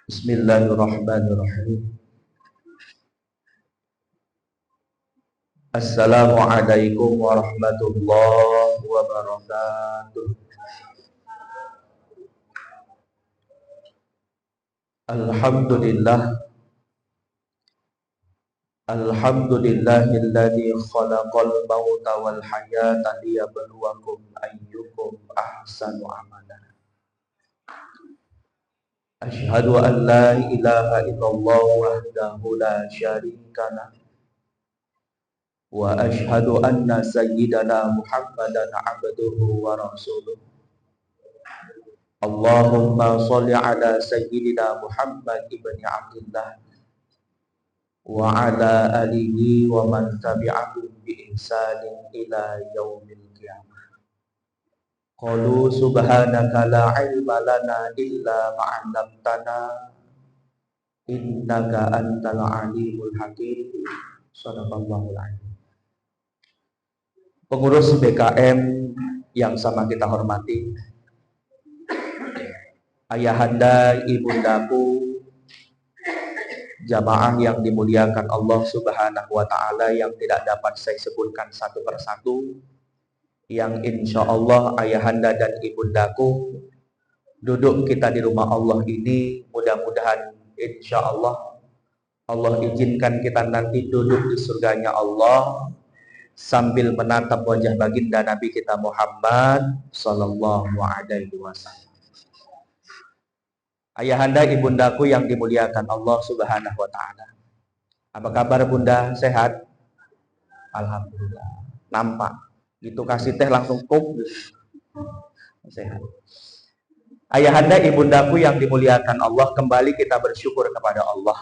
Bismillahirrahmanirrahim. Assalamualaikum warahmatullahi wabarakatuh. Alhamdulillah. Alhamdulillahilladzi khalaqal mauta wal hayata liyabluwakum ayyukum ahsanu amala. Asyhadu an la ilaha illallah wahdahu la syarika lah. Wa asyhadu anna sayyidana Muhammadan abduhu wa rasuluh. Allahumma sholli ala sayyidina Muhammad ibni Abdullah wa ala alihi wa man tabi'ahum bi ihsanin ila yaumil qiyamah. Qalu subhanaka la ilma lana illa ma 'allamtana innaka antal alimul hakim. Shadaqallahul azim. Pengurus BKM yang sama kita hormati, ayahanda, ibundaku, jamaah yang dimuliakan Allah Subhanahu wa Ta'ala, yang tidak dapat saya sebutkan satu persatu, yang insya Allah ayahanda dan ibundaku duduk kita di rumah Allah ini, mudah-mudahan insya Allah Allah izinkan kita nanti duduk di surganya Allah sambil menatap wajah baginda Nabi kita Muhammad sallallahu alaihi wasallam. Ayahanda, ibundaku yang dimuliakan Allah Subhanahu wa Ta'ala, apa kabar bunda? Sehat? Alhamdulillah. Nampak gitu, kasih teh langsung kop. Sehat. Ayahanda, ibundaku yang dimuliakan Allah, kembali kita bersyukur kepada Allah.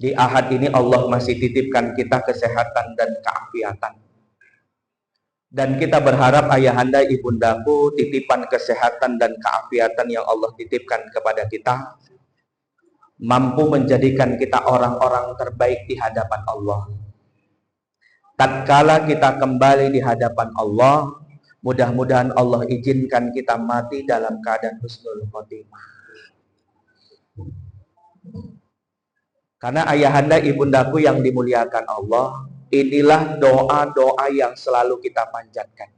Di ahad ini Allah masih titipkan kita kesehatan dan keafiatan. Dan kita berharap ayahanda, ibundaku, titipan kesehatan dan keafiatan yang Allah titipkan kepada kita mampu menjadikan kita orang-orang terbaik di hadapan Allah. Tatkala kita kembali di hadapan Allah, mudah-mudahan Allah izinkan kita mati dalam keadaan husnul khotimah. Karena ayahanda, ibundaku yang dimuliakan Allah, inilah doa-doa yang selalu kita panjatkan.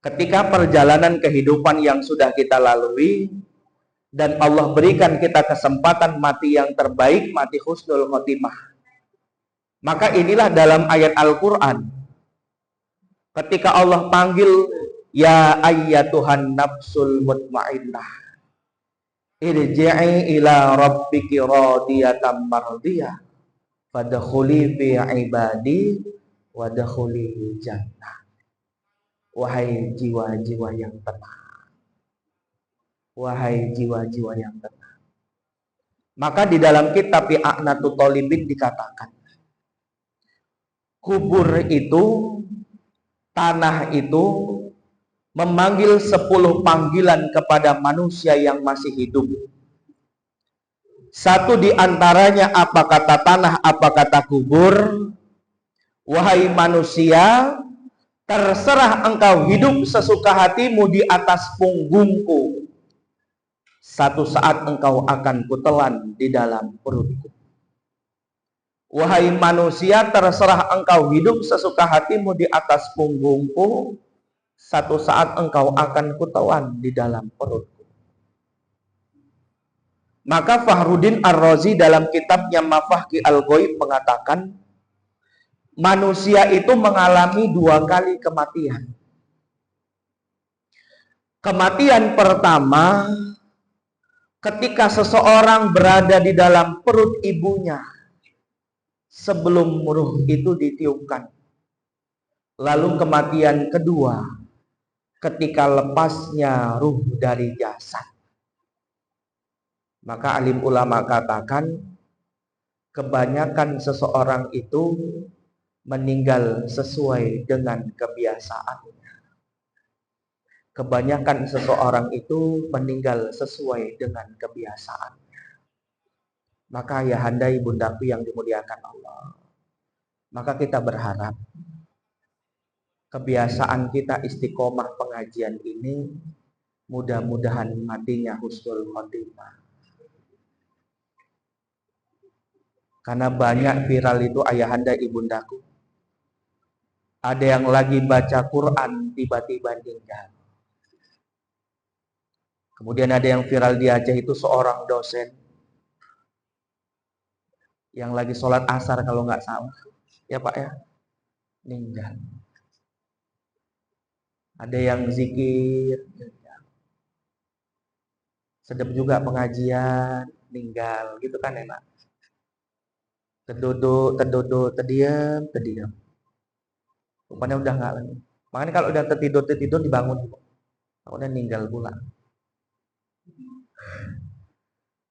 Ketika perjalanan kehidupan yang sudah kita lalui, dan Allah berikan kita kesempatan mati yang terbaik, mati husnul khotimah. Maka inilah dalam ayat Al-Quran, ketika Allah panggil, ya ayyatuhan nafsul mutmainnah, irji'i ila rabbiki radiyatan mardiyah fadkhuli fi ibadi wadkhuli jannah. Wahai jiwa-jiwa yang tenang, wahai jiwa-jiwa yang tenang. Maka di dalam kitab I'natut Thalibin dikatakan, kubur itu, tanah itu memanggil 10 panggilan kepada manusia yang masih hidup. Satu di antaranya, apa kata tanah, apa kata kubur? Wahai manusia, terserah engkau hidup sesuka hatimu di atas punggungku. Satu saat engkau akan kutelan di dalam perutku. Wahai manusia, terserah engkau hidup sesuka hatimu di atas punggungku. Satu saat engkau akan kutelan di dalam perutku. Maka Fakhruddin Ar-Razi dalam kitabnya Mafahki Al-Ghaib mengatakan, manusia itu mengalami 2 kali kematian. Kematian pertama, ketika seseorang berada di dalam perut ibunya sebelum ruh itu ditiupkan. Lalu kematian kedua, ketika lepasnya ruh dari jasad. Maka alim ulama katakan, kebanyakan seseorang itu meninggal sesuai dengan kebiasaannya. Kebanyakan seseorang itu meninggal sesuai dengan kebiasaannya. Maka ayahanda, ibundaku yang dimuliakan Allah, maka kita berharap kebiasaan kita istiqomah pengajian ini Mudah-mudahan matinya husnul khotimah. Karena banyak viral itu ayahanda ibundaku. Ada yang lagi baca Quran tiba-tiba meninggal. Kemudian ada yang viral di Aceh itu seorang dosen yang lagi sholat asar kalau nggak salah, ya Pak ya, meninggal. Ada yang zikir, sedap juga pengajian, meninggal, gitu kan enak. Terduduk, terdiam. Rupanya udah nggak lagi. Makanya kalau udah tertidur dibangun, udah meninggal pula.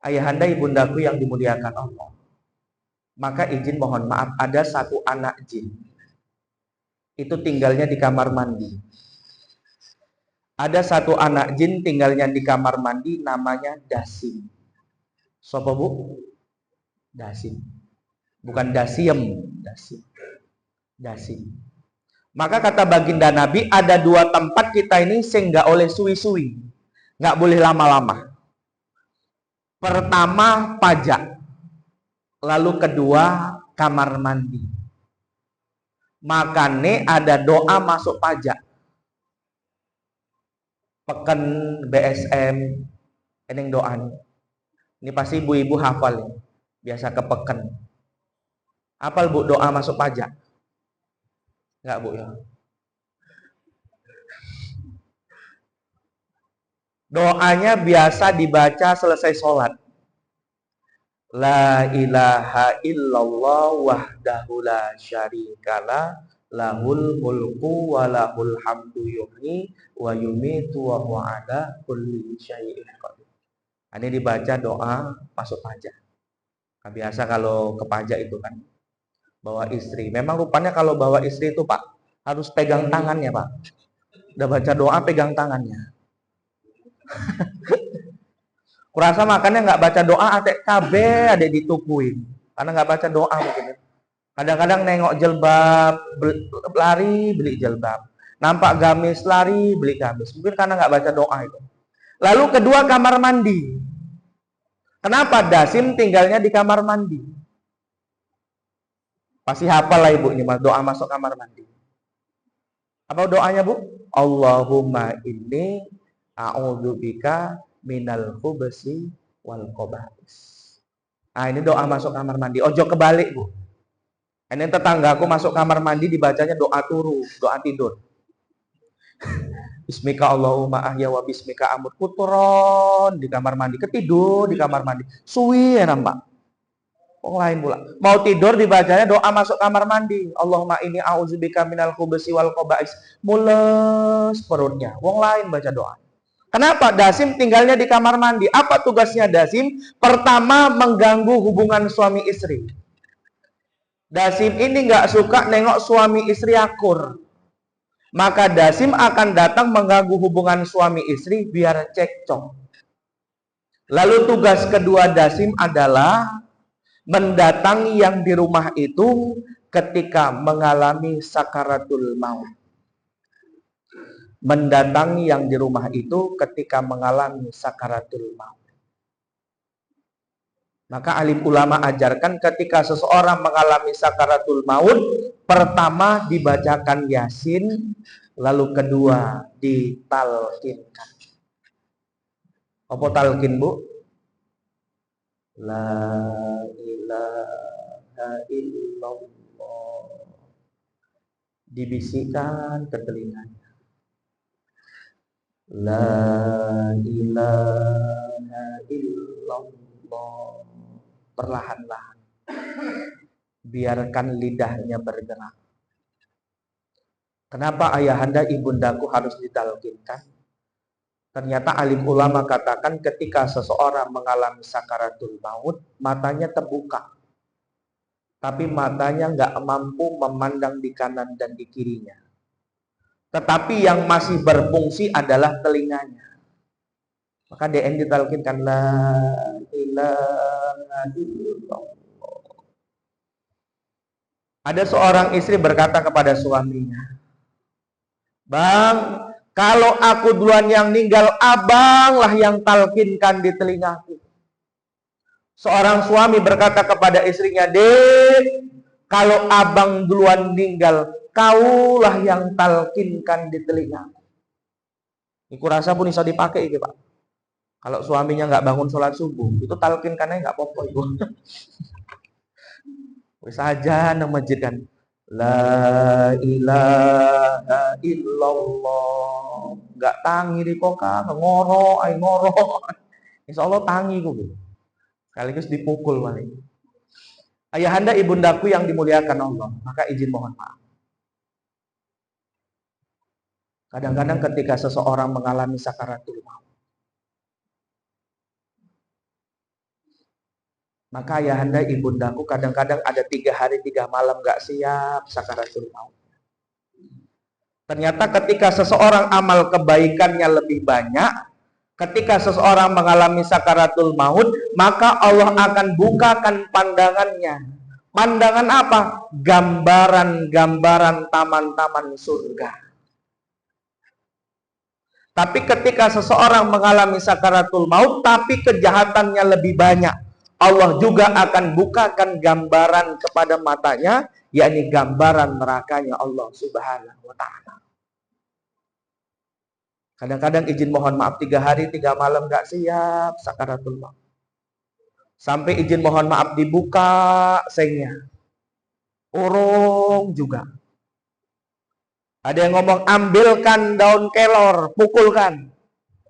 Ayahanda ibundaku yang dimuliakan Allah. Maka izin mohon maaf, ada satu anak jin. Itu tinggalnya di kamar mandi. Ada satu anak jin tinggalnya di kamar mandi, namanya Dasim. Sopo bu? Dasim. Bukan Dasiem, Dasim. Maka kata baginda Nabi, ada dua tempat kita ini sing nggak oleh suwi-suwi, nggak boleh lama-lama. Pertama pajak, lalu kedua kamar mandi. Makanya ada doa masuk pajak. Peken BSM, ini doa nih. Ini pasti ibu-ibu hafal ya. Biasa kepeken. Hafal bu doa masuk pajak? Enggak bu ya. Doanya biasa dibaca selesai sholat. La ilaha illallah wahdahu la syarikalah lahul mulku wa lahul hamdu yuhyi wa yumitu wa huwa ala kulli syai'in qadir. Ini dibaca doa masuk pajak. Nah, biasa kalau ke pajak itu kan bawa istri. Memang rupanya kalau bawa istri itu Pak harus pegang tangannya Pak. Udah baca doa pegang tangannya. Kurasa makannya nggak baca doa, atek KB ada ditukuin. Karena nggak baca doa mungkin. Kadang-kadang nengok jilbab, lari beli jilbab. Nampak gamis, lari beli gamis. Mungkin karena nggak baca doa itu. Lalu kedua kamar mandi. Kenapa Dasim tinggalnya di kamar mandi? Pasti hafal lah ibu ini doa masuk kamar mandi. Apa doanya bu? Allahumma inni a'udzubika minal khubsi wal khaba'is. Ah ini doa masuk kamar mandi. Ojo kebalik bu. Ini tetanggaku masuk kamar mandi dibacanya doa turu, doa tidur. Bismika Allahumma ahya wa bismika amut, puturon di kamar mandi, ketidur di kamar mandi. Suwi ya nampak. Wong lain pula. Mau tidur dibacanya doa masuk kamar mandi. Allahumma inni a'udzubika minal khubsi wal khaba'is. Mules perutnya. Wong lain baca doa. Kenapa? Dasim tinggalnya di kamar mandi. Apa tugasnya Dasim? Pertama, mengganggu hubungan suami istri. Dasim ini nggak suka nengok suami istri akur. Maka Dasim akan datang mengganggu hubungan suami istri biar cekcok. Lalu tugas kedua Dasim adalah mendatangi yang di rumah itu ketika mengalami sakaratul maut. Mendatangi yang di rumah itu ketika mengalami sakaratul maut. Maka alim ulama ajarkan ketika seseorang mengalami sakaratul maut, pertama dibacakan Yasin, lalu kedua ditalkinkan. Apa talkin bu? La ilaha illallah. Dibisikkan ke telinganya. La ilaha illallah. Perlahan-lahan. Biarkan lidahnya bergerak. Kenapa ayahanda ibundaku harus ditalkinkan? Ternyata alim ulama katakan ketika seseorang mengalami sakaratul maut, matanya terbuka. Tapi matanya nggak mampu memandang di kanan dan di kirinya. Tetapi yang masih berfungsi adalah telinganya. Maka DN ditalkinkan la ilaha illallah. Ada seorang istri berkata kepada suaminya, Bang, Kalau aku duluan yang meninggal, abanglah yang talkinkan di telingaku. Seorang suami berkata kepada istrinya, Dek, kalau abang duluan meninggal, kaulah yang talkinkan di telingaku. Ini kurasa pun bisa dipakai ini, Pak. Kalau suaminya nggak bangun sholat subuh, itu talkinkannya nggak apa-apa itu. Wis aja nang masjid kan. La ilaha illallah. Nggak tangi di koka, ngoro, ay ngoro. Insya Allah tangi ku. Sekaligus dipukul paling. Ayahanda ibundaku yang dimuliakan Allah, maka izin mohon maaf. Kadang-kadang ketika seseorang mengalami sakaratul maut, maka ayahanda ibundaku kadang-kadang ada 3 hari 3 malam gak siap sakaratul maut. Ternyata ketika seseorang amal kebaikannya lebih banyak, ketika seseorang mengalami sakaratul maut, maka Allah akan bukakan pandangannya. Pandangan apa? Gambaran-gambaran taman-taman surga. Tapi ketika seseorang mengalami sakaratul maut, tapi kejahatannya lebih banyak, Allah juga akan bukakan gambaran kepada matanya, yakni gambaran nerakanya Allah Subhanahu wa Ta'ala. Kadang-kadang izin mohon maaf 3 hari 3 malam gak siap sakaratul maut. Sampai izin mohon maaf dibuka sengnya. Urung juga. Ada yang ngomong ambilkan daun kelor, pukulkan.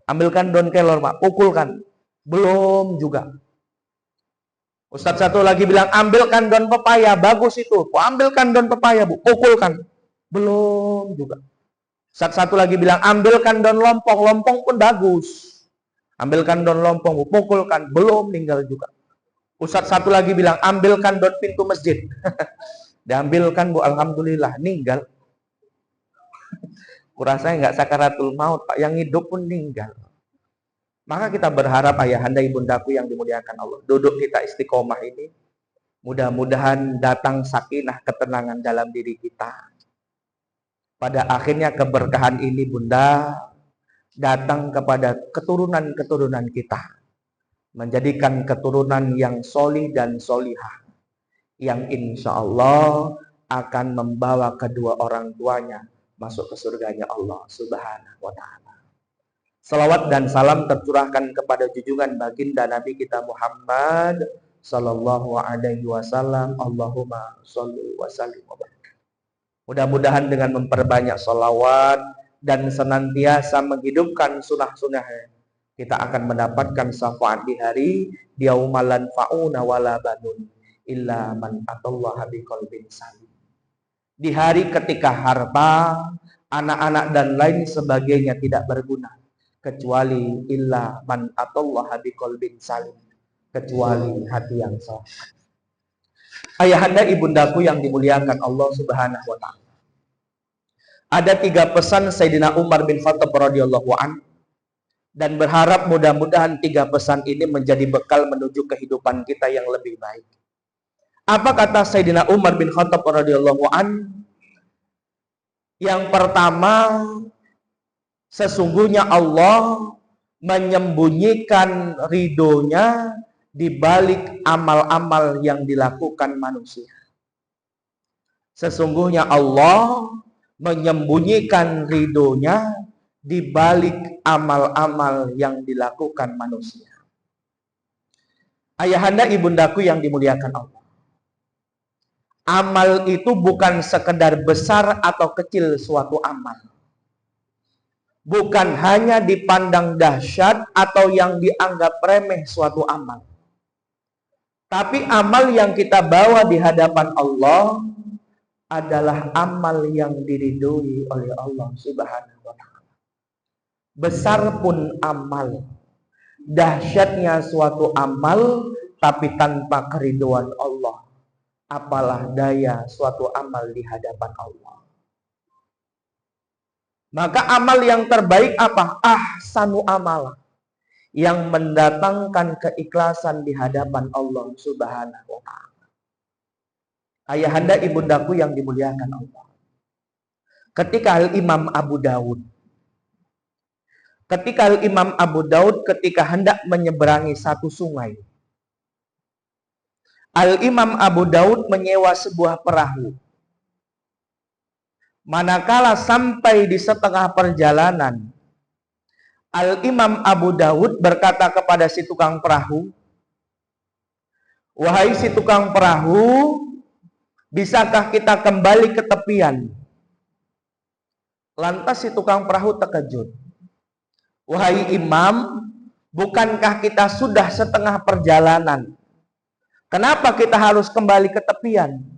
Ambilkan daun kelor, Pak, pukulkan. Belum juga. Ustadz satu lagi bilang ambilkan daun pepaya, bagus itu. Ambilkan daun pepaya, Bu, pukulkan. Belum juga. Ustadz satu lagi bilang ambilkan daun lompong, lompong pun bagus. Ambilkan daun lompong, Bu, pukulkan. Belum, meninggal juga. Ustadz satu lagi bilang ambilkan daun pintu masjid. Diambilkan, Bu, alhamdulillah, meninggal. Kurasanya nggak sakaratul maut, Pak, yang hidup pun meninggal. Maka kita berharap ayahanda ibundaku yang dimuliakan Allah, duduk kita istiqomah ini, mudah-mudahan datang sakinah ketenangan dalam diri kita. Pada akhirnya keberkahan ini Bunda datang kepada keturunan-keturunan kita, menjadikan keturunan yang solih dan solihah, yang insya Allah akan membawa kedua orang tuanya masuk ke surganya Allah Subhanahu wa Ta'ala. Salawat dan salam tercurahkan kepada junjungan baginda Nabi kita Muhammad sallallahu alaihi wasallam. Allahumma sholli wa sallim wa barik. Mudah-mudahan dengan memperbanyak salawat dan senantiasa menghidupkan sunnah-sunnahnya, kita akan mendapatkan syafaat di hari yaumalan fauna wala banun illa man atallaha biqalbin salim. Di hari ketika harta, anak-anak dan lain sebagainya tidak berguna, kecuali illa man atallaha biqalbin salim, kecuali hati yang selamat. Ayahanda ibundaku yang dimuliakan Allah Subhanahu wa Ta'ala, ada 3 pesan Sayyidina Umar bin Khattab radhiyallahu an, dan berharap mudah-mudahan 3 pesan ini menjadi bekal menuju kehidupan kita yang lebih baik. Apa kata Sayyidina Umar bin Khattab radhiyallahu an? Yang pertama, sesungguhnya Allah menyembunyikan ridhonya di balik amal-amal yang dilakukan manusia. Sesungguhnya Allah menyembunyikan ridhonya di balik amal-amal yang dilakukan manusia. Ayahanda ibundaku yang dimuliakan Allah, amal itu bukan sekedar besar atau kecil suatu amal. Bukan hanya dipandang dahsyat atau yang dianggap remeh suatu amal. Tapi amal yang kita bawa di hadapan Allah adalah amal yang diridhoi oleh Allah Subhanahu wa Ta'ala. Besar pun amal, dahsyatnya suatu amal, tapi tanpa keridhaan Allah, apalah daya suatu amal di hadapan Allah. Maka amal yang terbaik apa? Ahsanu amalah, yang mendatangkan keikhlasan di hadapan Allah Subhanahu wa Ta'ala. Ayahanda ibundaku yang dimuliakan Allah, ketika Imam Abu Dawud ketika Imam Abu Daud ketika hendak menyeberangi satu sungai. Al-Imam Abu Daud menyewa sebuah perahu. Manakala sampai di setengah perjalanan, Al-Imam Abu Daud berkata kepada si tukang perahu, "Wahai si tukang perahu, bisakah kita kembali ke tepian?" Lantas si tukang perahu terkejut. "Wahai Imam, bukankah kita sudah setengah perjalanan? Kenapa kita harus kembali ke tepian?"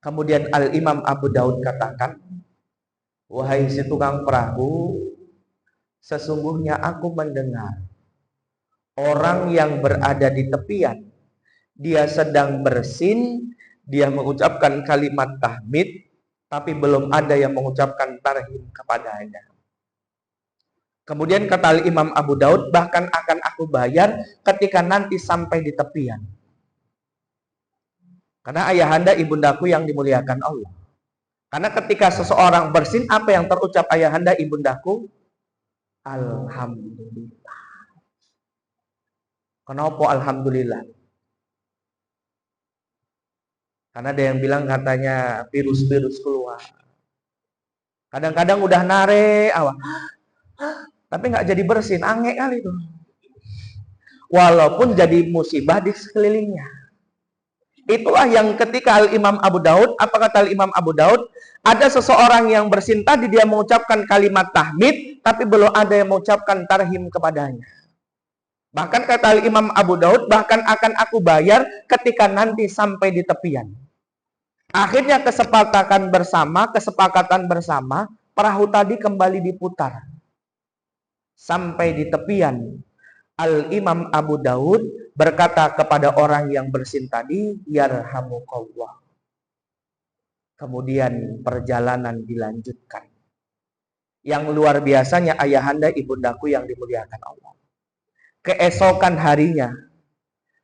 Kemudian Al-Imam Abu Daud katakan, "Wahai si tukang perahu, sesungguhnya aku mendengar orang yang berada di tepian, dia sedang bersin, dia mengucapkan kalimat tahmid, tapi belum ada yang mengucapkan tarhim kepadanya." Kemudian kata Imam Abu Daud, "Bahkan akan aku bayar ketika nanti sampai di tepian." Karena ayahanda ibundaku yang dimuliakan Allah. Karena ketika seseorang bersin, apa yang terucap ayahanda ibundaku? Alhamdulillah. Kenapa alhamdulillah? Karena ada yang bilang katanya virus-virus keluar. Kadang-kadang udah nare awal, tapi nggak jadi bersin, aneh kali itu. Walaupun jadi musibah di sekelilingnya. Itulah yang ketika Al-Imam Abu Daud, apa kata Al-Imam Abu Daud? Ada seseorang yang bersin tadi, dia mengucapkan kalimat tahmid, tapi belum ada yang mengucapkan tarhim kepadanya. Bahkan kata Al-Imam Abu Daud, bahkan akan aku bayar ketika nanti sampai di tepian. Akhirnya kesepakatan bersama, perahu tadi kembali diputar. Sampai di tepian, Al-Imam Abu Daud berkata kepada orang yang bersin tadi, "Yarhamukallah." Kemudian perjalanan dilanjutkan. Yang luar biasanya ayahanda ibundaku yang dimuliakan Allah. Keesokan harinya,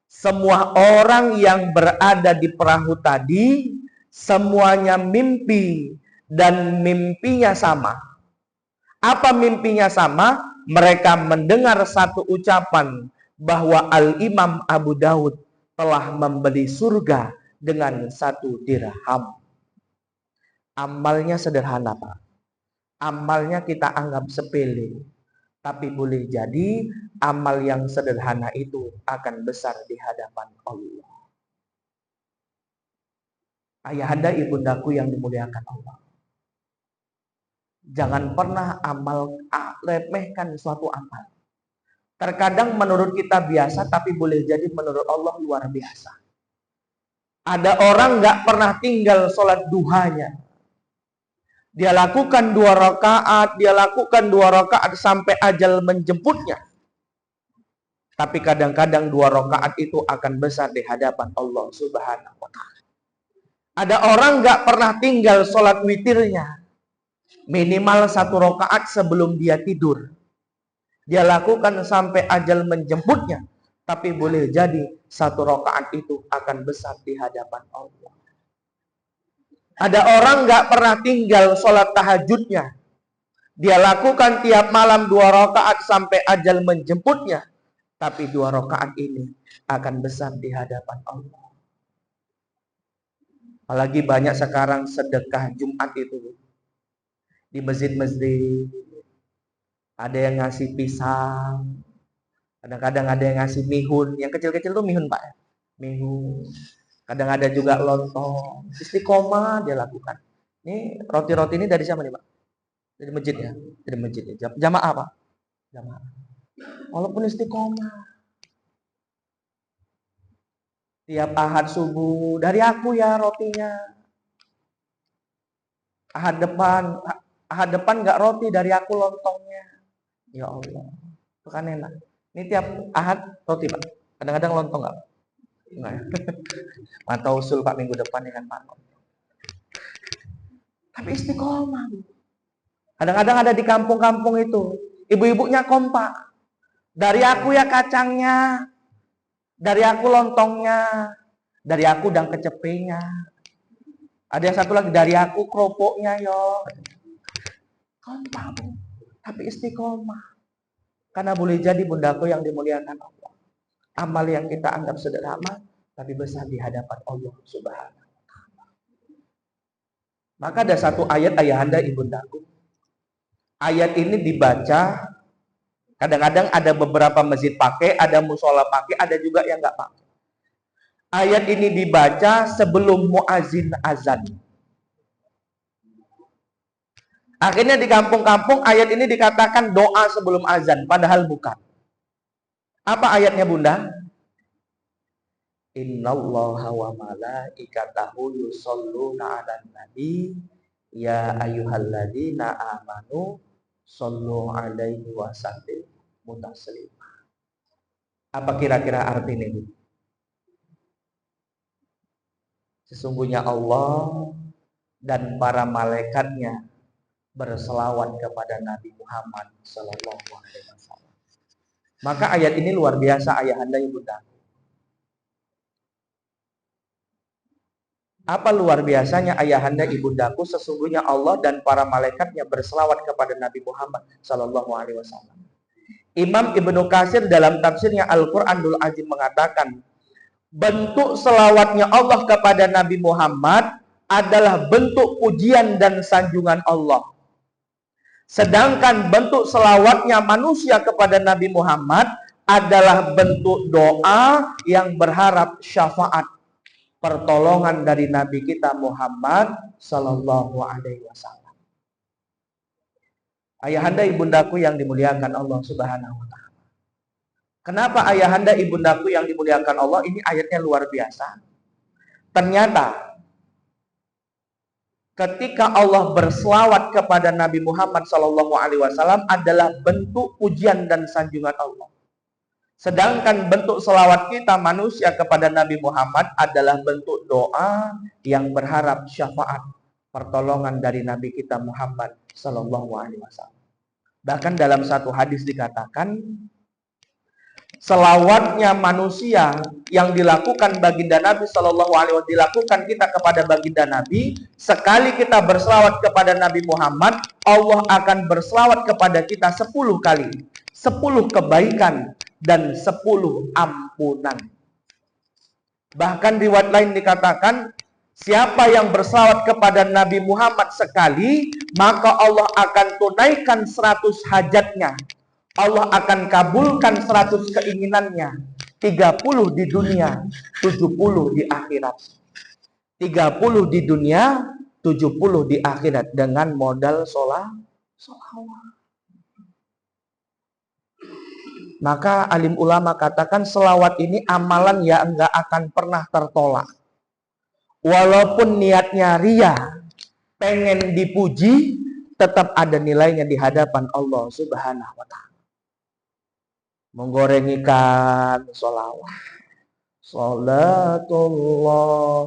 semua orang yang berada di perahu tadi, semuanya mimpi dan mimpinya sama. Apa mimpinya sama? Mereka mendengar satu ucapan bahwa Al-Imam Abu Daud telah membeli surga dengan 1 dirham. Amalnya sederhana, Pak. Amalnya kita anggap sepele. Tapi boleh jadi amal yang sederhana itu akan besar di hadapan Allah. Ayahanda ibundaku yang dimuliakan Allah. Jangan pernah remehkan suatu amal. Terkadang menurut kita biasa, tapi boleh jadi menurut Allah luar biasa. Ada orang nggak pernah tinggal sholat duhanya. Dia lakukan 2 rakaat sampai ajal menjemputnya. Tapi kadang-kadang 2 rakaat itu akan besar di hadapan Allah Subhanahu wa Ta'ala. Ada orang nggak pernah tinggal sholat witirnya. Minimal 1 rakaat sebelum dia tidur. Dia lakukan sampai ajal menjemputnya. Tapi boleh jadi 1 rakaat itu akan besar di hadapan Allah. Ada orang nggak pernah tinggal sholat tahajudnya. Dia lakukan tiap malam 2 rakaat sampai ajal menjemputnya. Tapi 2 rakaat ini akan besar di hadapan Allah. Apalagi banyak sekarang sedekah Jumat itu. Di masjid-masjid. Ada yang ngasih pisang. Kadang-kadang ada yang ngasih mihun. Yang kecil-kecil itu mihun, Pak. Mihun. Kadang ada juga lontong. Istiqomah dia lakukan. Ini roti-roti ini dari siapa nih, Pak? Dari masjid ya? Dari masjid ya. Jamaah, Pak? Jamaah. Walaupun istiqomah. Tiap ahad subuh, dari aku ya rotinya. Ahad depan nggak roti, dari aku lontongnya. Ya Allah, itu kan enak. Ini tiap ahad roti, Pak. Kadang-kadang lontong nggak? Enggak ya? Mantau usul Pak minggu depan ya kan Pak. Tapi istiqomah. Kadang-kadang ada di kampung-kampung itu, ibu-ibunya kompak. Dari aku ya kacangnya, dari aku lontongnya, dari aku udang kecepenya. Ada yang satu lagi, dari aku keropoknya yo. Kompak, tapi istiqomah. Karena boleh jadi bundaku yang dimuliakan Allah, amal yang kita anggap sederhana tapi besar di hadapan Allah Subhanahu. Maka ada satu ayat ayahanda ibundaku. Ayat ini dibaca, kadang-kadang ada beberapa masjid pakai, ada musola pakai, ada juga yang nggak pakai. Ayat ini dibaca sebelum muazin azan. Akhirnya di kampung-kampung ayat ini dikatakan doa sebelum azan, padahal bukan. Apa ayatnya bunda? Innallaha wa malaikatahu yusholluna 'alan nabi ya ayyuhalladzina amanu shollu 'alaihi wa sallimu taslima. Apa kira-kira artinya ini? Sesungguhnya Allah dan para malaikatnya berselawat kepada Nabi Muhammad sallallahu alaihi wasallam. Maka ayat ini luar biasa ayahanda ibunda. Apa luar biasanya ayahanda ibundaku, sesungguhnya Allah dan para malaikatnya berselawat kepada Nabi Muhammad sallallahu alaihi wasallam. Imam Ibnu Katsir dalam tafsirnya Al-Qur'anul Azim mengatakan, bentuk selawatnya Allah kepada Nabi Muhammad adalah bentuk pujian dan sanjungan Allah. Sedangkan bentuk selawatnya manusia kepada Nabi Muhammad adalah bentuk doa yang berharap syafaat, pertolongan dari Nabi kita Muhammad sallallahu alaihi wasallam. Ayahanda ibundaku yang dimuliakan Allah Subhanahu wa taala. Kenapa ayahanda ibundaku yang dimuliakan Allah, ini ayatnya luar biasa. Ternyata ketika Allah berselawat kepada Nabi Muhammad sallallahu alaihi wasallam adalah bentuk pujian dan sanjungan Allah. Sedangkan bentuk selawat kita manusia kepada Nabi Muhammad adalah bentuk doa yang berharap syafaat, pertolongan dari Nabi kita Muhammad sallallahu alaihi wasallam. Bahkan dalam satu hadis dikatakan, selawatnya manusia yang dilakukan baginda Nabi sallallahu alaihi wasallam dilakukan kita kepada baginda Nabi, sekali kita berselawat kepada Nabi Muhammad, Allah akan berselawat kepada kita 10 kali. 10 kebaikan dan 10 ampunan. Bahkan riwayat lain dikatakan, siapa yang berselawat kepada Nabi Muhammad sekali, maka Allah akan tunaikan 100 hajatnya. Allah akan kabulkan 100 keinginannya. 30 di dunia, 70 di akhirat. 30 di dunia, 70 di akhirat dengan modal sholawat. Maka alim ulama katakan selawat ini amalan yang enggak akan pernah tertolak. Walaupun niatnya ria, pengen dipuji, tetap ada nilainya di hadapan Allah Subhanahu wa taala. Menggoreng ikan sholawat. Salatullah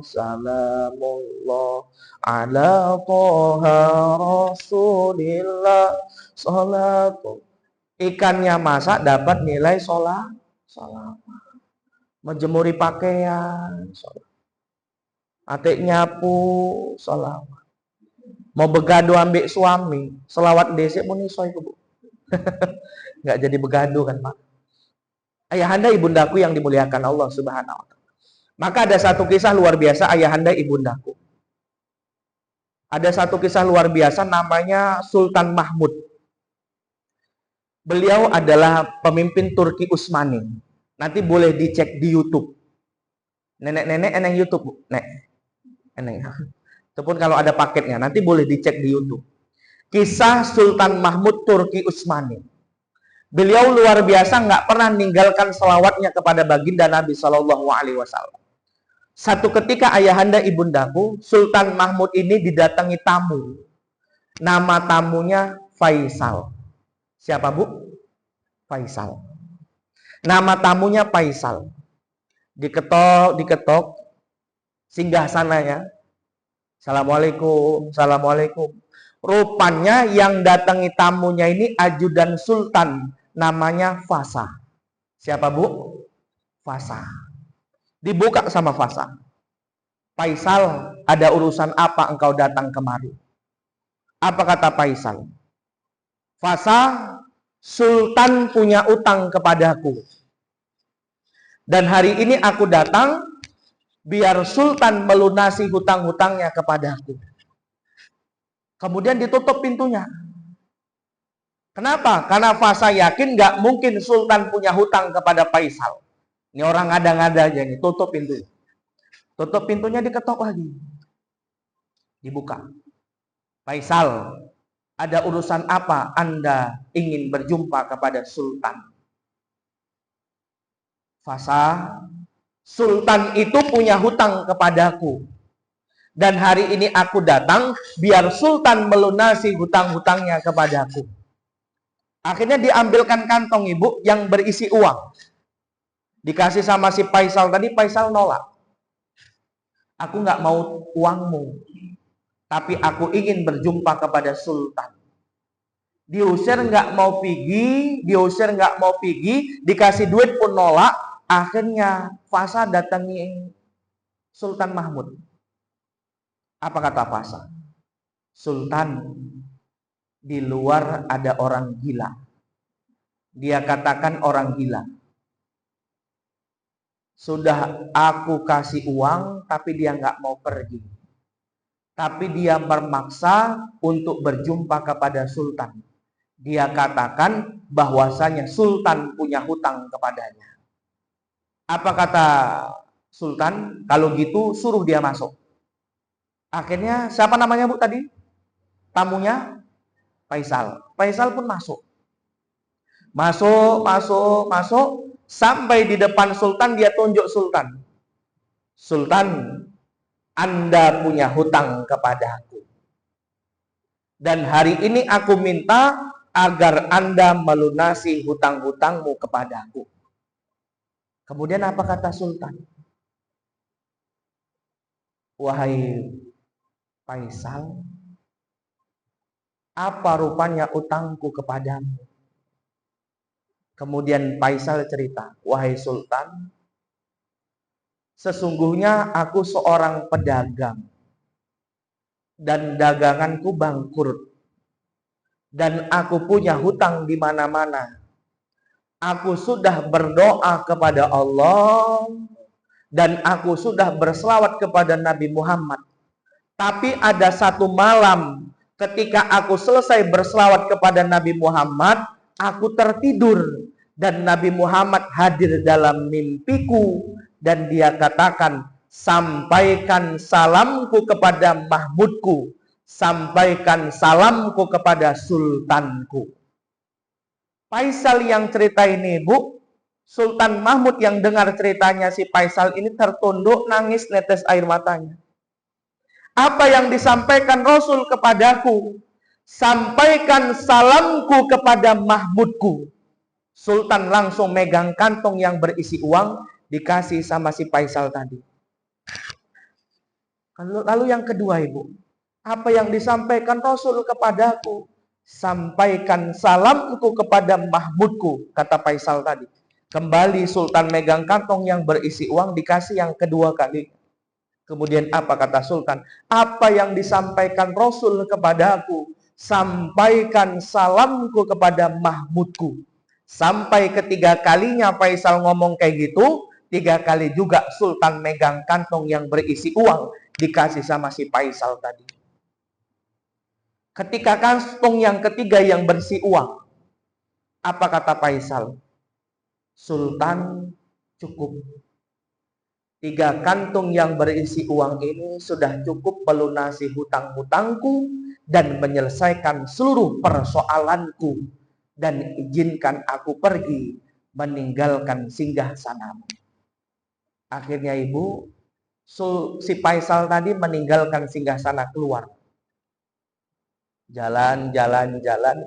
salamullah ala toha rasulillah. Salatullah. Ikannya masak dapat nilai sholawat. Menjemuri pakaian sholawat. Atik nyapu sholawat. Mau begadu ambek suami sholawat desik pun iso iku, Bu. Nggak jadi begadu kan, Pak. Ayahanda ibundaku yang dimuliakan Allah Subhanahu wa taala. Maka ada satu kisah luar biasa ayahanda ibundaku. Ada satu kisah luar biasa namanya Sultan Mahmud. Beliau adalah pemimpin Turki Utsmani. Nanti boleh dicek di YouTube. Nenek-nenek eneng YouTube, Bu. Nek. Eneng. Ataupun kalau ada paketnya, nanti boleh dicek di YouTube. Kisah Sultan Mahmud Turki Utsmani. Beliau luar biasa, nggak pernah meninggalkan selawatnya kepada baginda Nabi Shallallahu Alaihi Wasallam. Satu ketika ayahanda ibundaku, Sultan Mahmud ini didatangi tamu. Nama tamunya Faisal. Siapa, Bu? Faisal. Nama tamunya Faisal. Diketok, singgah sananya. Assalamualaikum, assalamualaikum. Rupanya yang datangi tamunya ini ajudan Sultan, namanya Fasa. Siapa, Bu? Fasa. Dibuka sama Fasa. Faisal, ada urusan apa engkau datang kemari? Apa kata Faisal? Fasa, Sultan punya utang kepadaku. Dan hari ini aku datang biar Sultan melunasi hutang-hutangnya kepadaku. Kemudian ditutup pintunya. Kenapa? Karena Fasa yakin gak mungkin Sultan punya hutang kepada Faisal. Ini orang ngada-ngada aja nih, tutup pintunya. Tutup pintunya, diketok lagi. Dibuka. Faisal, ada urusan apa Anda ingin berjumpa kepada Sultan? Fasa, Sultan itu punya hutang kepadaku. Dan hari ini aku datang biar Sultan melunasi hutang-hutangnya kepadaku. Akhirnya diambilkan kantong ibu yang berisi uang. Dikasih sama si Faisal tadi, Faisal nolak. Aku nggak mau uangmu, tapi aku ingin berjumpa kepada Sultan. Diusir nggak mau pergi, diusir nggak mau pergi, dikasih duit pun nolak. Akhirnya Fasa datangi Sultan Mahmud. Apa kata Fasa? Sultan, di luar ada orang gila. Dia katakan orang gila. Sudah aku kasih uang, tapi dia nggak mau pergi. Tapi dia bermaksa untuk berjumpa kepada Sultan. Dia katakan bahwasanya Sultan punya hutang kepadanya. Apa kata Sultan? Kalau gitu suruh dia masuk. Akhirnya siapa namanya Bu tadi? Tamunya Faisal. Faisal pun masuk. Masuk. Sampai di depan Sultan, dia tunjuk Sultan. Sultan, Anda punya hutang kepada aku. Dan hari ini aku minta agar Anda melunasi hutang-hutangmu kepada aku. Kemudian apa kata Sultan? Wahai Faisal, apa rupanya utangku kepadamu? Kemudian Faisal cerita, wahai Sultan, sesungguhnya aku seorang pedagang dan daganganku bangkrut dan aku punya hutang di mana-mana. Aku sudah berdoa kepada Allah dan aku sudah berselawat kepada Nabi Muhammad. Tapi ada satu malam ketika aku selesai berselawat kepada Nabi Muhammad, aku tertidur dan Nabi Muhammad hadir dalam mimpiku dan dia katakan, sampaikan salamku kepada Mahmudku, sampaikan salamku kepada Sultanku. Faisal yang cerita ini Bu, Sultan Mahmud yang dengar ceritanya si Faisal ini tertunduk nangis netes air matanya. Apa yang disampaikan Rasul kepadaku, sampaikan salamku kepada Mahmudku. Sultan langsung megang kantong yang berisi uang, dikasih sama si Faisal tadi. Lalu yang kedua Ibu, apa yang disampaikan Rasul kepadaku, sampaikan salamku kepada Mahmudku, kata Faisal tadi. Kembali Sultan megang kantong yang berisi uang, dikasih yang kedua kali. Kemudian apa kata Sultan? Apa yang disampaikan Rasul kepadaku, sampaikan salamku kepada Mahmudku. Sampai ketiga kalinya Faisal ngomong kayak gitu, 3 kali juga Sultan megang kantong yang berisi uang, dikasih sama si Faisal tadi. Ketika kantong yang ketiga yang berisi uang, apa kata Faisal? Sultan, cukup. 3 kantung yang berisi uang ini sudah cukup melunasi hutang-hutangku dan menyelesaikan seluruh persoalanku, dan izinkan aku pergi meninggalkan singgah sanamu. Akhirnya Ibu, si Faisal tadi meninggalkan singgah sana, keluar. Jalan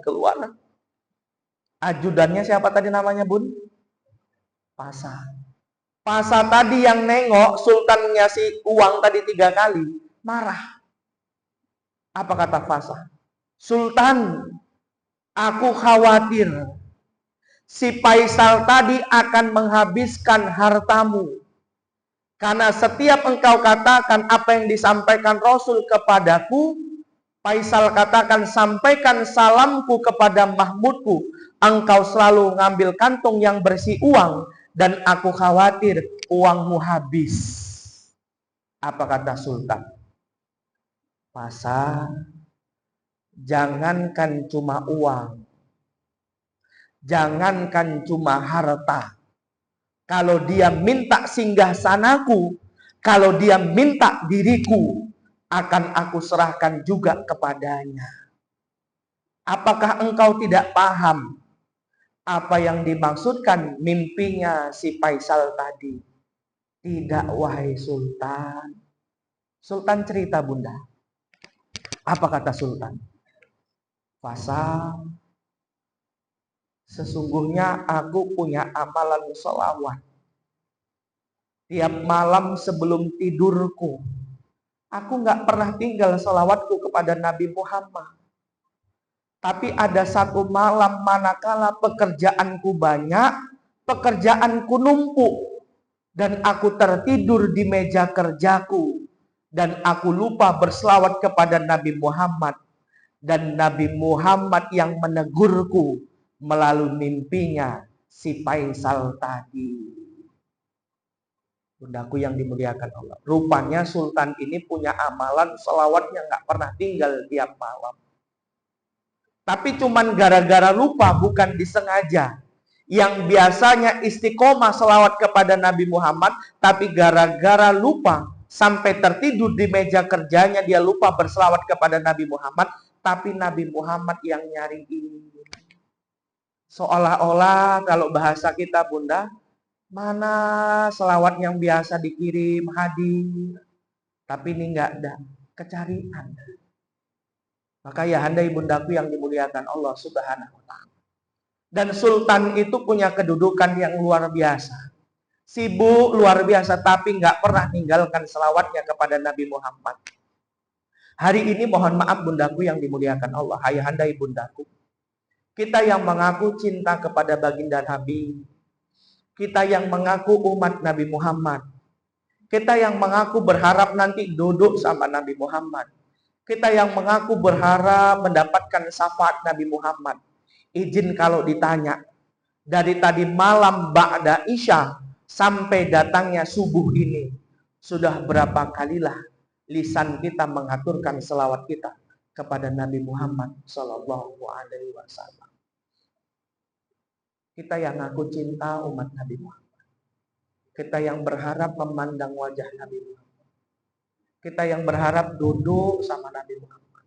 keluar. Ajudannya siapa tadi namanya Bun? Fasa. Fasa tadi yang nengok Sultan ngasih uang tadi 3 kali, marah. Apa kata Fasa? Sultan, aku khawatir si Faisal tadi akan menghabiskan hartamu. Karena setiap engkau katakan apa yang disampaikan Rasul kepadaku, Faisal katakan, sampaikan salamku kepada Mahmudku. Engkau selalu ngambil kantong yang berisi uang, dan aku khawatir uangmu habis. Apa kata Sultan? Pasar, jangankan cuma uang, jangankan cuma harta. Kalau dia minta singgah sanaku, kalau dia minta diriku, akan aku serahkan juga kepadanya. Apakah engkau tidak paham apa yang dimaksudkan mimpinya si Faisal tadi? Tidak, wahai Sultan. Sultan cerita, Bunda. Apa kata Sultan? Faisal, sesungguhnya aku punya amalan sholawat. Tiap malam sebelum tidurku, aku nggak pernah tinggal sholawatku kepada Nabi Muhammad. Tapi ada satu malam manakala pekerjaanku banyak, pekerjaanku numpuk, dan aku tertidur di meja kerjaku, dan aku lupa berselawat kepada Nabi Muhammad, dan Nabi Muhammad yang menegurku melalui mimpinya si Faisal tadi. Bundaku yang dimuliakan Allah, rupanya Sultan ini punya amalan selawatnya nggak pernah tinggal tiap malam. Tapi cuman gara-gara lupa, bukan disengaja. Yang biasanya istiqomah selawat kepada Nabi Muhammad, tapi gara-gara lupa sampai tertidur di meja kerjanya, dia lupa berselawat kepada Nabi Muhammad, tapi Nabi Muhammad yang nyariin. Seolah-olah kalau bahasa kita, Bunda, mana selawat yang biasa dikirim hadir, tapi ini enggak ada kecarian. Maka ya handai bundaku yang dimuliakan Allah Subhanahu wa ta'ala. Dan Sultan itu punya kedudukan yang luar biasa. Sibuk luar biasa, tapi enggak pernah meninggalkan selawatnya kepada Nabi Muhammad. Hari ini mohon maaf bundaku yang dimuliakan Allah, ayah handai bundaku, kita yang mengaku cinta kepada baginda Nabi, kita yang mengaku umat Nabi Muhammad, kita yang mengaku berharap nanti duduk sama Nabi Muhammad, kita yang mengaku berharap mendapatkan syafaat Nabi Muhammad. Izin kalau ditanya, dari tadi malam ba'da isya sampai datangnya subuh ini, sudah berapa kalilah lisan kita mengaturkan selawat kita kepada Nabi Muhammad Sallallahu Alaihi Wasallam. Kita yang ngaku cinta umat Nabi Muhammad, kita yang berharap memandang wajah Nabi Muhammad, kita yang berharap duduk sama Nabi Muhammad.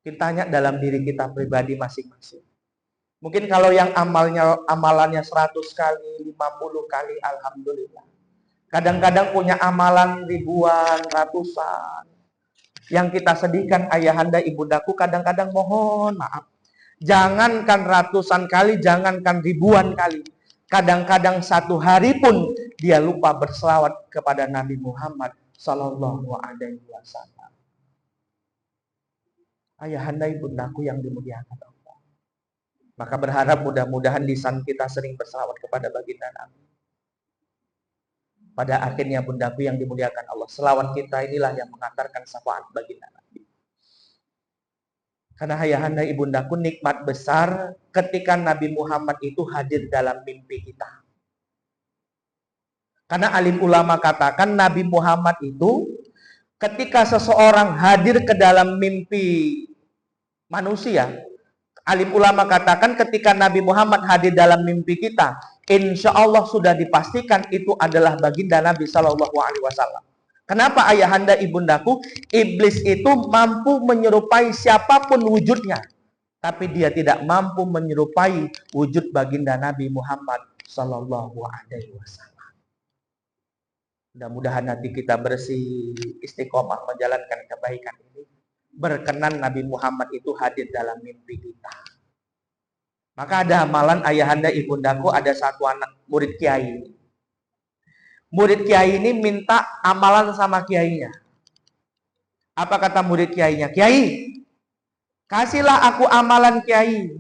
Kita tanya dalam diri kita pribadi masing-masing. Mungkin kalau yang amalannya 100 kali, 50 kali, alhamdulillah. Kadang-kadang punya amalan ribuan, ratusan. Yang kita sedihkan ayahanda ibundaku, kadang-kadang mohon maaf. Jangankan ratusan kali, jangankan ribuan kali. Kadang-kadang satu hari pun dia lupa berselawat kepada Nabi Muhammad Sallallahu Alaihi Wasallam. Ayahanda ibundaku yang dimuliakan Allah, maka berharap mudah-mudahan lisan kita sering berselawat kepada baginda Nabi. Pada akhirnya bundaku yang dimuliakan Allah, selawat kita inilah yang mengantarkan syafaat baginda Nabi. Karena ayahanda ibundaku, nikmat besar ketika Nabi Muhammad itu hadir dalam mimpi kita. Karena alim ulama katakan Nabi Muhammad itu ketika seseorang hadir ke dalam mimpi manusia, alim ulama katakan ketika Nabi Muhammad hadir dalam mimpi kita, insya Allah sudah dipastikan itu adalah baginda Nabi Sallallahu Alaihi Wasallam. Kenapa ayahanda ibundaku? Iblis itu mampu menyerupai siapapun wujudnya, tapi dia tidak mampu menyerupai wujud baginda Nabi Muhammad Sallallahu Alaihi Wasallam. Mudah-mudahan hati kita bersih, istiqomah menjalankan kebaikan ini. Berkenan Nabi Muhammad itu hadir dalam mimpi kita. Maka ada amalan ayahanda ibundaku, ada satu anak murid kiai. Murid kiai ini minta amalan sama kiainya. Apa kata murid kiainya? Kiai, kasihlah aku amalan kiai.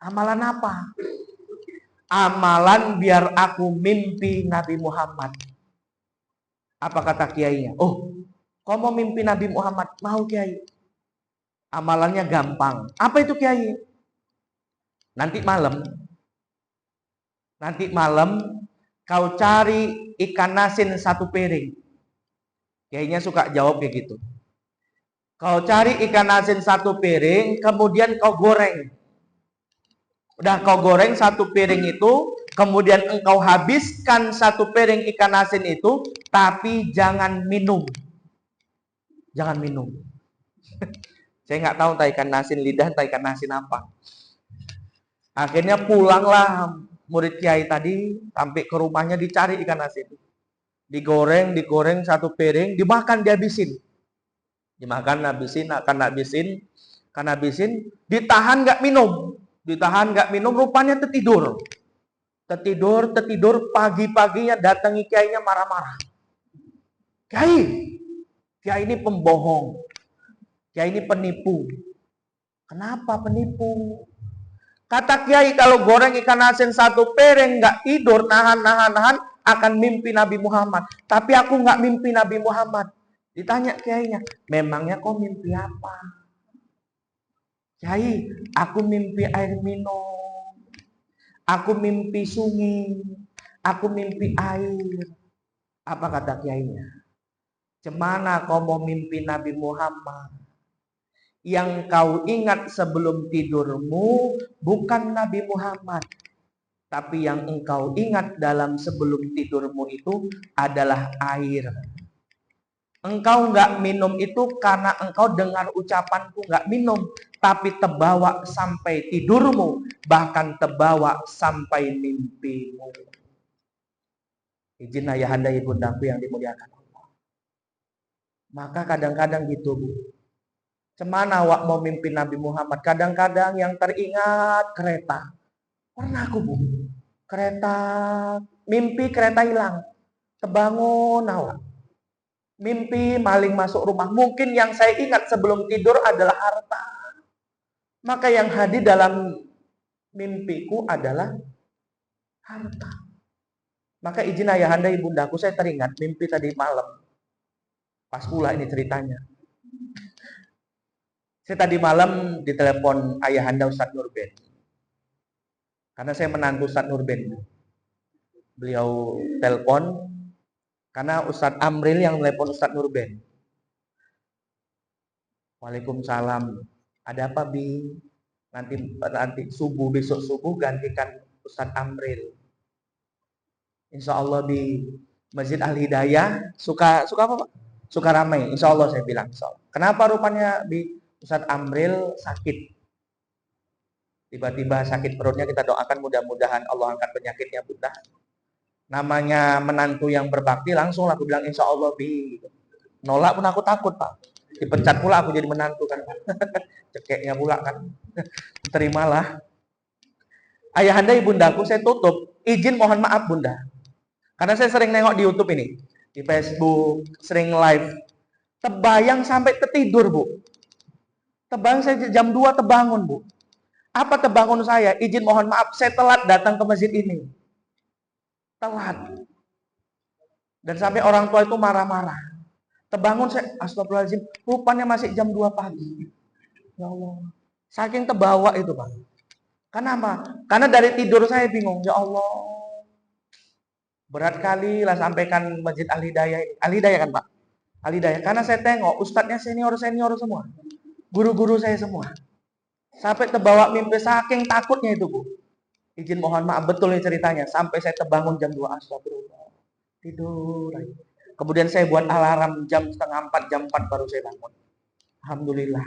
Amalan apa? Amalan biar aku mimpi Nabi Muhammad. Apa kata kiainya? Oh, kau mau mimpi Nabi Muhammad? Mau kiai. Amalannya gampang. Apa itu Kiai? Nanti malam kau cari ikan asin 1 piring. Kiainya suka jawab kayak gitu. Kau cari ikan asin 1 piring, kemudian kau goreng. Udah kau goreng 1 piring itu, kemudian engkau habiskan 1 piring ikan asin itu, tapi jangan minum. Jangan minum. Saya nggak tahu entah ikan asin lidah, entah ikan asin apa. Akhirnya pulanglah murid Kiai tadi, sampai ke rumahnya dicari ikan asin. Digoreng 1 piring, dimakan, dihabisin. Dimakan, habisin, ditahan nggak minum. Rupanya tertidur, pagi-paginya datangi Kiainya marah-marah. Kiai ini pembohong, Kiai ini penipu. Kenapa penipu? Kata Kiai kalau goreng ikan asin 1 piring nggak tidur, nahan, akan mimpi Nabi Muhammad. Tapi aku nggak mimpi Nabi Muhammad. Ditanya Kiainya, memangnya kau mimpi apa? Kiai, aku mimpi air minum, aku mimpi sungai, aku mimpi air. Apa kata Kiainya? Cemana kau mau mimpi Nabi Muhammad? Yang kau ingat sebelum tidurmu bukan Nabi Muhammad, tapi yang engkau ingat dalam sebelum tidurmu itu adalah air. Engkau nggak minum itu karena engkau dengar ucapanku nggak minum, tapi terbawa sampai tidurmu, bahkan terbawa sampai mimpimu. Izin ayahanda ibundaku yang dimuliakan Allah. Maka kadang-kadang gitu, Bu. Cemana awak mau mimpi Nabi Muhammad? Kadang-kadang yang teringat kereta. Pernah aku, Bu. Mimpi kereta hilang. Terbangun awak. Mimpi maling masuk rumah. Mungkin yang saya ingat sebelum tidur adalah harta. Maka yang hadir dalam mimpiku adalah harta. Maka izin ayahanda ibundaku, saya teringat mimpi tadi malam. Pas pula ini ceritanya. Saya tadi malam ditelepon ayahanda Ustadz Nurben. Karena saya menantu Ustadz Nurben. Beliau telepon karena Ustadz Amril yang telepon Ustadz Nurben. Waalaikumsalam. Ada apa, Bi? Nanti besok subuh gantikan Ustadz Amril. Insya Allah di Masjid Al Hidayah suka apa, Pak? Suka ramai. Insya Allah saya bilang. Insya Allah. Kenapa rupanya Bi? Ustadz Amril sakit. Tiba-tiba sakit perutnya, kita doakan mudah-mudahan Allah angkat penyakitnya, Bunda. Namanya menantu yang berbakti, langsung aku bilang insya Allah, Bi. Nolak pun aku takut, Pak. Dipecat pula aku jadi menantu kan, Pak. Cekeknya pula kan. Terimalah. Ayahanda ibundaku, saya tutup. Izin mohon maaf, Bunda. Karena saya sering nengok di YouTube ini, di Facebook, sering live. Terbayang sampai tertidur, Bu. Terbayang saya jam 2 terbangun, Bu. Apa terbangun saya? Izin mohon maaf, saya telat datang ke masjid ini. Telat. Dan sampai orang tua itu marah-marah. Terbangun saya, astagfirullahaladzim, rupanya masih jam 2 pagi. Ya Allah. Saking terbawa itu, Pak. Kenapa? Karena dari tidur saya bingung. Ya Allah. Berat kali lah sampaikan Masjid Al Hidayah ini. Al Hidayah kan, Pak? Al Hidayah. Karena saya tengok ustadznya senior-senior semua. Guru-guru saya semua. Sampai terbawa mimpi, saking takutnya itu, Bu. Izin mohon maaf, betul ini ceritanya. Sampai saya terbangun jam 2, astagfirullah. Tidur. Kemudian saya buat alarm jam 3:30, jam 4 baru saya bangun. Alhamdulillah.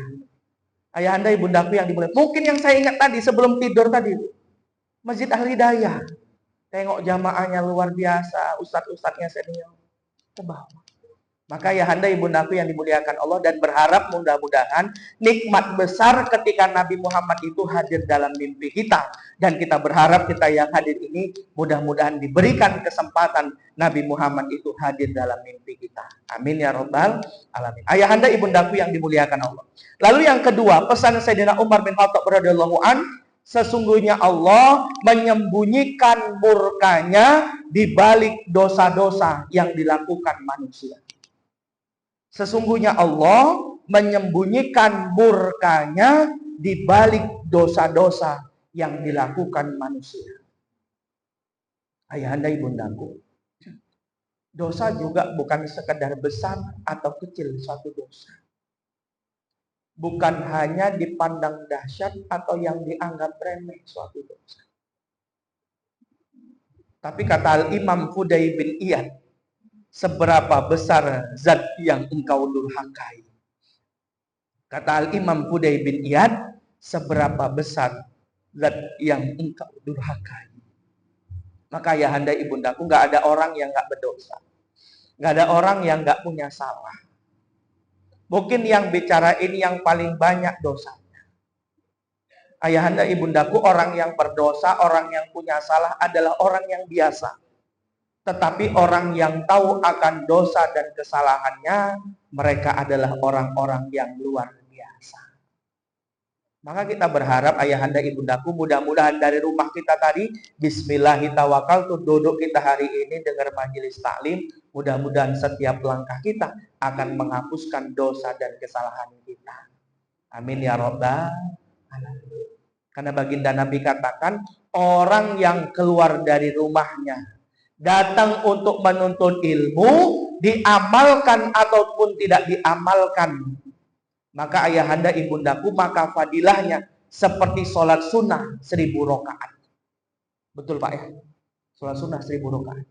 Ayahanda ibundaku yang dimuliakan. Mungkin yang saya ingat tadi sebelum tidur tadi, Masjid Al Hidayah. Tengok jamaahnya luar biasa, ustadz-ustadznya senior. Terbawa. Maka ayahanda ibundaku yang dimuliakan Allah, dan berharap mudah-mudahan nikmat besar ketika Nabi Muhammad itu hadir dalam mimpi kita, dan kita berharap kita yang hadir ini mudah-mudahan diberikan kesempatan Nabi Muhammad itu hadir dalam mimpi kita. Amin ya rabbal alamin. Ayahanda ibundaku yang dimuliakan Allah. Lalu yang kedua, pesan Sayyidina Umar bin Khattab radhiyallahu an, sesungguhnya Allah menyembunyikan murkanya di balik dosa-dosa yang dilakukan manusia. Sesungguhnya Allah menyembunyikan murkanya di balik dosa-dosa yang dilakukan manusia. Ayahanda ibundaku, dosa juga bukan sekedar besar atau kecil suatu dosa. Bukan hanya dipandang dahsyat atau yang dianggap remeh suatu dosa. Tapi kata Imam Fudai bin Iyad, seberapa besar zat yang engkau durhakai. Kata Imam Fudai bin Iyad, seberapa besar zat yang engkau durhakai. Maka ayahanda ibundaku, gak ada orang yang gak berdosa. Gak ada orang yang gak punya salah. Mungkin yang bicara ini yang paling banyak dosanya. Ayahanda ibundaku, orang yang berdosa, orang yang punya salah adalah orang yang biasa. Tetapi orang yang tahu akan dosa dan kesalahannya, mereka adalah orang-orang yang luar biasa. Maka kita berharap ayahanda ibundaku, mudah-mudahan dari rumah kita tadi, bismillahirrahmanirrahim, duduk kita hari ini dengar majelis taklim, mudah-mudahan setiap langkah kita akan menghapuskan dosa dan kesalahan kita. Amin ya rabbal alamin. Karena baginda Nabi katakan, orang yang keluar dari rumahnya datang untuk menuntut ilmu, diamalkan ataupun tidak diamalkan, maka ayahanda ibundaku, maka fadilahnya seperti sholat sunnah 1000 rakaat. Betul Pak ya? Sholat sunnah 1000 rakaat.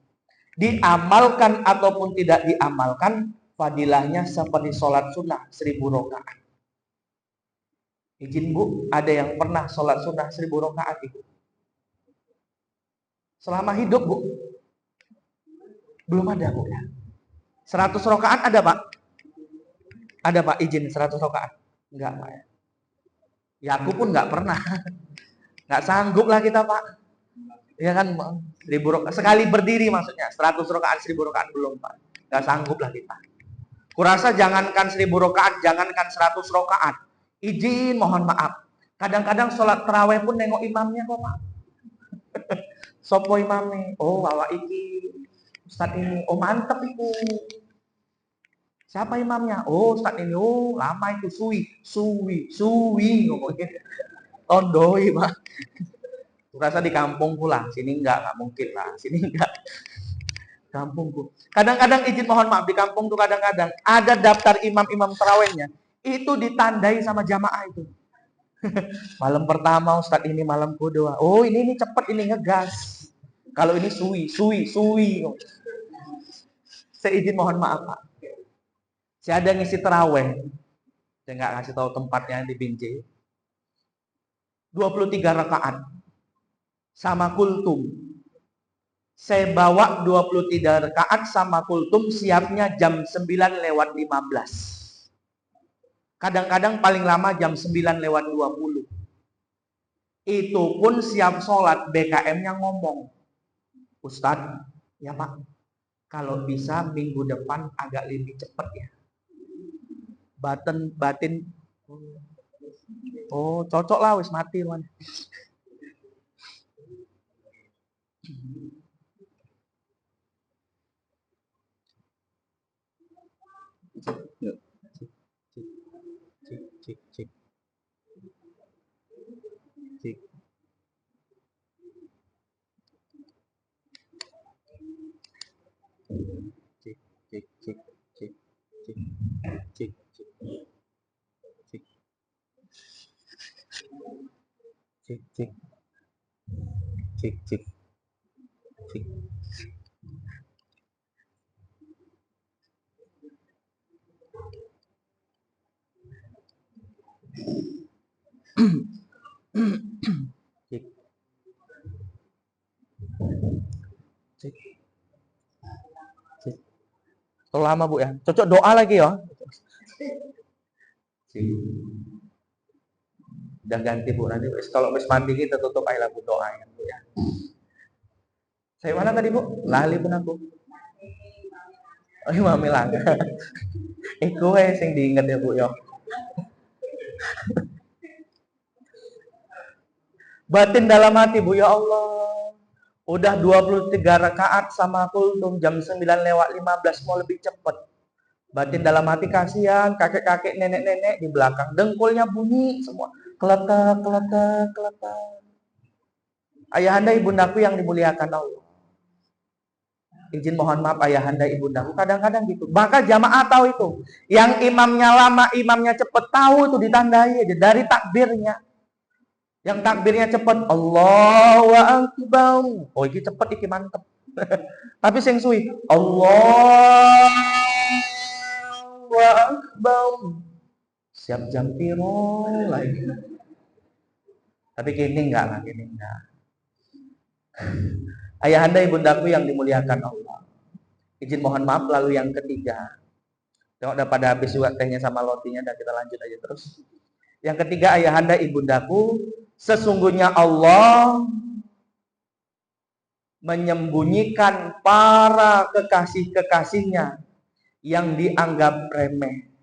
Diamalkan ataupun tidak diamalkan, fadilahnya seperti sholat sunnah 1000 rakaat. Izin Bu, ada yang pernah sholat sunnah 1000 rakaat Ibu? Selama hidup Bu? Belum ada Bu ya? 100 rakaat ada Pak? Ada Pak izin 100 rakaat? Enggak Pak ya? Ya aku pun enggak pernah. Enggak sanggup lah kita Pak. Ya kan 1000 rakaat. Sekali berdiri maksudnya. 100 rakaat 1000 rakaat belum Pak. Enggak sanggup lah kita. Kurasa jangankan 1000 rakaat, jangankan 100 rakaat. Izin mohon maaf. Kadang-kadang sholat tarawih pun nengok imamnya kok Pak. Sopo imamnya? Oh awak iki. Ustaz ini. Oh mantep itu. Siapa imamnya? Oh Ustaz ini. Oh lama itu suwi ngomongnya. Tondoi Pak. Kurasa di kampung pula. Sini enggak mungkin lah. Sini enggak. Kampungku. Kadang-kadang izin mohon maaf, di kampung tuh kadang-kadang ada daftar imam-imam tarawihnya. Itu ditandai sama jamaah itu. Malam pertama Ustadz ini malam kedua. Oh ini cepet ini ngegas. Kalau ini suwi. Saya izin mohon maaf Pak. Saya ada ngisi tarawih. Saya nggak ngasih tahu tempatnya di Binjai. 23 rakaat sama kultum. Saya bawa 23 rakaat sama kultum, siapnya jam 9:15. Kadang-kadang paling lama jam 9:20. Itu pun siap sholat, BKM-nya ngomong, Ustadz, ya Pak, kalau bisa minggu depan agak lebih cepat ya. Batin, oh cocok lah, wis mati man. Cik. Terlalu lama Bu ya. Cocok doa lagi ya. Udah ganti Bu, nanti kalau wis mandi kita tutup aja lagu doa ya Bu ya. Saya mana tadi Bu? Lali pun aku. Oh iya Milan. Iku sing diinget ya Bu ya. Batin dalam hati Bu, ya Allah. Udah 23 rakaat sama kultum jam 9:15 mau lebih cepat. Batin dalam hati kasihan, kakek-kakek, nenek-nenek di belakang, dengkulnya bunyi semua. Keletak, keletak, keletak. Ayahanda ibundaku yang dimuliakan Allah. Izin mohon maaf ayahanda ibundaku, kadang-kadang gitu. Maka jamaah tahu itu. Yang imamnya lama, imamnya cepet, tahu itu ditandai aja dari takbirnya. Yang takbirnya cepet, Allahu Akbar. Oh, ini cepet, ini mantep. Tapi sing suwi, Allahu Akbar. Siap jam piro lagi. Tapi kini enggak lah, kini enggak. Ayahanda ibundaku yang dimuliakan Allah. Izin mohon maaf lalu yang ketiga. Tengok udah pada habis juga tehnya sama lotinya dan kita lanjut aja terus. Yang ketiga ayahanda ibundaku, sesungguhnya Allah menyembunyikan para kekasih-kekasihnya yang dianggap remeh.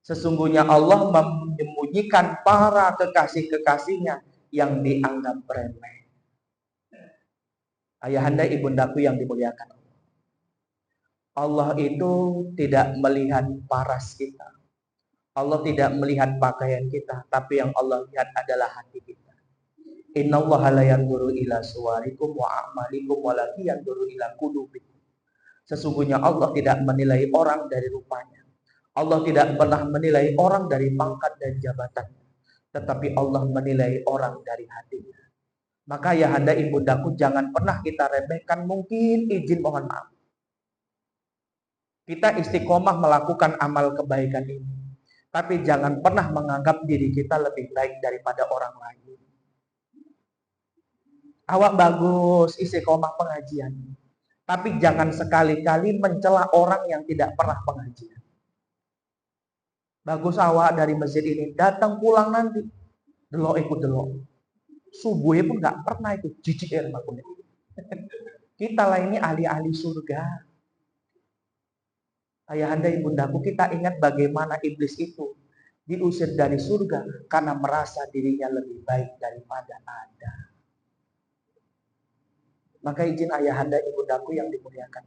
Sesungguhnya Allah menyembunyikan para kekasih-kekasihnya yang dianggap remeh. Ayahanda ibundaku yang dimuliakan Allah itu tidak melihat paras kita. Allah tidak melihat pakaian kita, tapi yang Allah lihat adalah hati kita. Innallaha la yanzuru ila suwarikum wa a'malikum walakin yanzuru ila qulubikum. Sesungguhnya Allah tidak menilai orang dari rupanya. Allah tidak pernah menilai orang dari pangkat dan jabatannya, tetapi Allah menilai orang dari hatinya. Maka ayahanda ibundaku jangan pernah kita remehkan, mungkin izin mohon maaf. Kita istiqomah melakukan amal kebaikan ini. Tapi jangan pernah menganggap diri kita lebih baik daripada orang lain. Awak bagus istiqomah pengajian. Tapi jangan sekali-kali mencela orang yang tidak pernah pengajian. Bagus awak dari masjid ini, datang pulang nanti. Delok ikut delok. Subuhnya pun nggak pernah itu jijik makunya. Kita lah ini ahli-ahli surga. Ayahanda ibundaku, kita ingat bagaimana iblis itu diusir dari surga karena merasa dirinya lebih baik daripada Adam. Maka izin ayahanda ibundaku yang dimuliakan.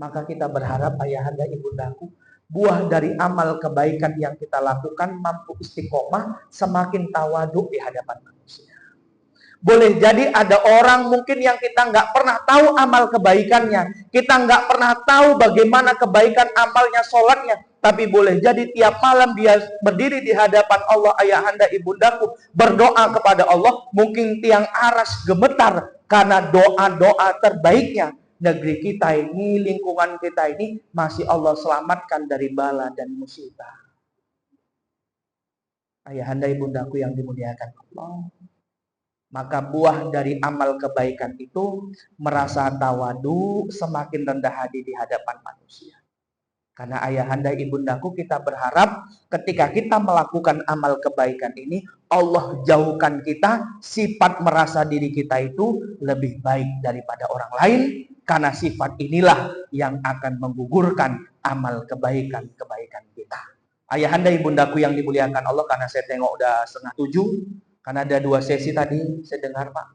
Maka kita berharap ayahanda ibundaku, buah dari amal kebaikan yang kita lakukan mampu istiqomah, semakin tawaduk di hadapan manusia. Boleh jadi ada orang mungkin yang kita nggak pernah tahu amal kebaikannya, kita nggak pernah tahu bagaimana kebaikan amalnya, sholatnya, tapi boleh jadi tiap malam dia berdiri di hadapan Allah, ayahanda ibundaku, berdoa kepada Allah, mungkin tiang aras gemetar karena doa-doa terbaiknya. Negeri kita ini, lingkungan kita ini masih Allah selamatkan dari bala dan musibah. Ayahanda ibundaku yang dimuliakan Allah. Maka buah dari amal kebaikan itu merasa tawadu, semakin rendah hati di hadapan manusia. Karena ayahanda ibundaku, kita berharap ketika kita melakukan amal kebaikan ini, Allah jauhkan kita sifat merasa diri kita itu lebih baik daripada orang lain. Karena sifat inilah yang akan menggugurkan amal kebaikan-kebaikan kita. Ayahanda ibundaku yang dimuliakan Allah, karena saya tengok udah 6:30, karena ada 2 sesi tadi, saya dengar Pak.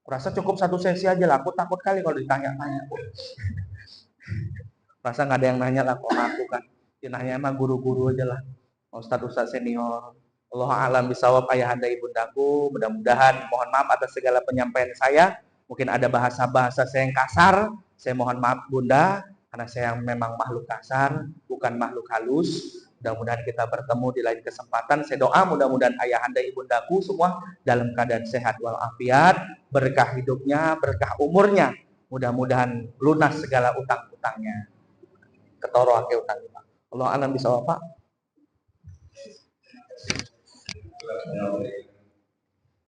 Kurasa cukup 1 sesi aja lah, aku takut kali kalau ditanya-tanya. Rasa nggak ada yang nanya lah, kok aku kan. Nanya mah guru-guru aja lah, ustadz-ustadz senior. Allah alam bisawab ayahanda ibundaku, mudah-mudahan mohon maaf atas segala penyampaian saya. Mungkin ada bahasa-bahasa saya yang kasar, saya mohon maaf Bunda, karena saya memang makhluk kasar, bukan makhluk halus. Mudah-mudahan kita bertemu di lain kesempatan. Saya doa mudah-mudahan ayahanda ibundaku semua dalam keadaan sehat walafiat, berkah hidupnya, berkah umurnya. Mudah-mudahan lunas segala utang-utangnya. Ketoro ake utang Pak. Allah alam bisa Pak.